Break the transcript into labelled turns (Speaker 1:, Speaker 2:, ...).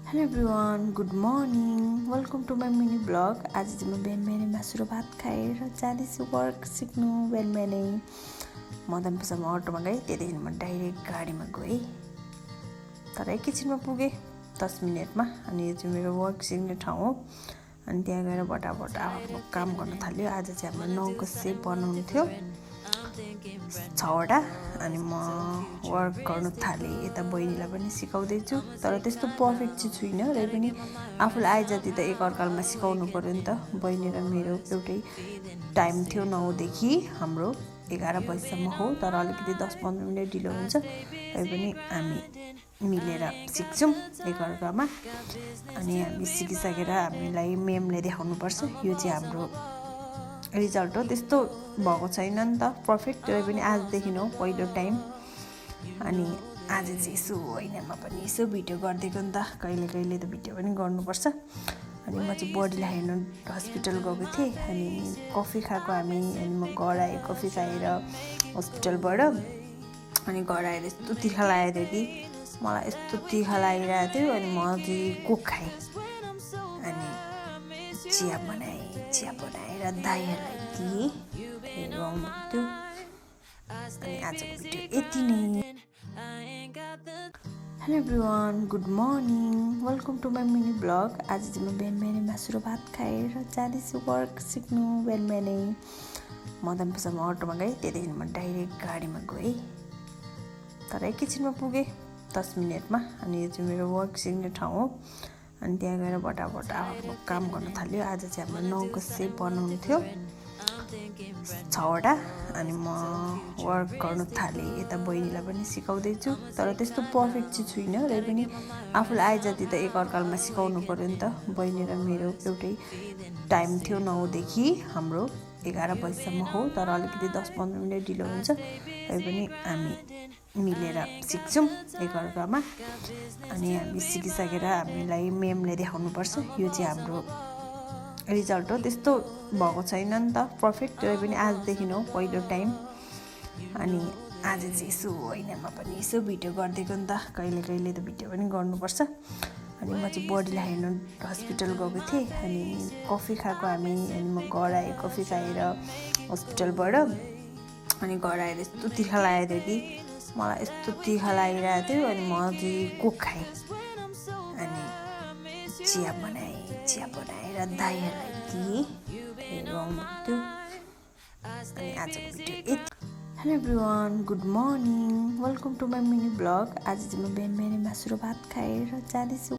Speaker 1: Hello everyone, good morning, welcome to my mini blog. आज चाहिँ म बिहान मासु र भात खाएर जाँदैछु वर्क सिक्नु। बिहानै मदनपुरसम्म अटोमा गएँ, त्यहाँदेखि म डाइरेक्ट गाडीमा गएँ, तर एकैछिनमा पुगेँ 10 मिनटमा। अनि यो चाहिँ मेरो वर्क सिक्ने ठाउँ हो। अनि त्यहाँ गएर बटाबट आफ्नो काम गर्न थाल्यो। आज चाहिँ हाम्रो 9को सेप बनाउनु थियो 6वटा। अनि म वर्क गर्नु थालेँ, यता बहिनीलाई पनि सिकाउँदैछु, तर त्यस्तो पर्फेक्ट चाहिँ छुइनँ। र पनि आफूलाई आए जति त एकअर्कामा सिकाउनु पऱ्यो नि त। बहिनी र मेरो एउटै टाइम थियो, 9देखि हाम्रो 11 बजीसम्म हो, तर अलिकति 10-15 मिनट ढिलो हुन्छ। र पनि हामी मिलेर सिक्छौँ एकअर्कामा। अनि हामी सिकिसकेर हामीलाई मेमले देखाउनुपर्छ, यो चाहिँ हाम्रो रिजल्ट हो। त्यस्तो भएको छैन नि त पर्फेक्ट, तर पनि आजदेखि हो पहिलो टाइम। अनि आज चाहिँ यसो होइनमा पनि यसो भिडियो गरिदिएको नि त, कहिले कहिले त भिडियो पनि गर्नुपर्छ। अनि म चाहिँ बडीलाई हेर्नु हस्पिटल गएको थिएँ। अनि कफी खाएको हामी। अनि म घर आएँ कफी खाएर हस्पिटलबाट। अनि घर आएर यस्तो तिखा लागेको थियो कि मलाई, यस्तो तिखा लागिरहेको थियो। अनि म चाहिँ कोक खाएँ, अनि चिया बनाएर दाइहरूलाई दिएँ, थियो। अनि आजको भिडियो यति नै। Hello everyone, good morning, welcome to my mini blog. आज चाहिँ म बिहान मासु र भात खाएर जाँदैछु वर्क सिक्नु। बिहानै मदनपुरसम्म अटोमा गएँ, त्यहाँदेखि म डाइरेक्ट गाडीमा गएँ, तर एकैछिनमा पुगेँ 10 मिनटमा। अनि यो चाहिँ मेरो वर्क सिक्ने ठाउँ हो। अनि त्यहाँ गएर बटाबट आफ्नो काम गर्न थाल्यो। आज चाहिँ हाम्रो 9को सेप बनाउनु थियो 6वटा। अनि म वर्क गर्नु थालेँ, यता बहिनीलाई पनि सिकाउँदैछु, तर त्यस्तो पर्फेक्ट चाहिँ छुइनँ। र पनि आफूलाई आए जति त एकअर्कामा सिकाउनु पऱ्यो नि त। बहिनी र मेरो एउटै टाइम थियो, 9देखि हाम्रो 11 बजीसम्म हो, तर अलिकति 10-15 मिनट ढिलो हुन्छ। र पनि हामी मिलेर सिक्छौँ एकअर्कामा। अनि हामी सिकिसकेर हामीलाई मेमले देखाउनुपर्छ, यो चाहिँ हाम्रो रिजल्ट हो। त्यस्तो भएको छैन नि त पर्फेक्ट, तर पनि आजदेखि हो पहिलो टाइम। अनि आज चाहिँ यसो होइनमा पनि यसो भिडियो गरिदिएको नि त, कहिले कहिले त भिडियो पनि गर्नुपर्छ। अनि म चाहिँ बडीलाई हेर्नु हस्पिटल गएको थिएँ। अनि कफी खाएको हामी। अनि म घर आएँ कफी खाएर हस्पिटलबाट। अनि घर आएर यस्तो तिखा लागेको थियो कि मलाई, यस्तो तिखा लागिरहेको थियो। अनि म चाहिँ कोक खाएँ, अनि चिया बनाएर दाइहरूलाई दिएँ, थियो। अनि आजको भिडियो यति। Hello everyone, good morning, welcome to my mini blog. आज चाहिँ म बिहान मासु र भात खाएर जाँदैछु।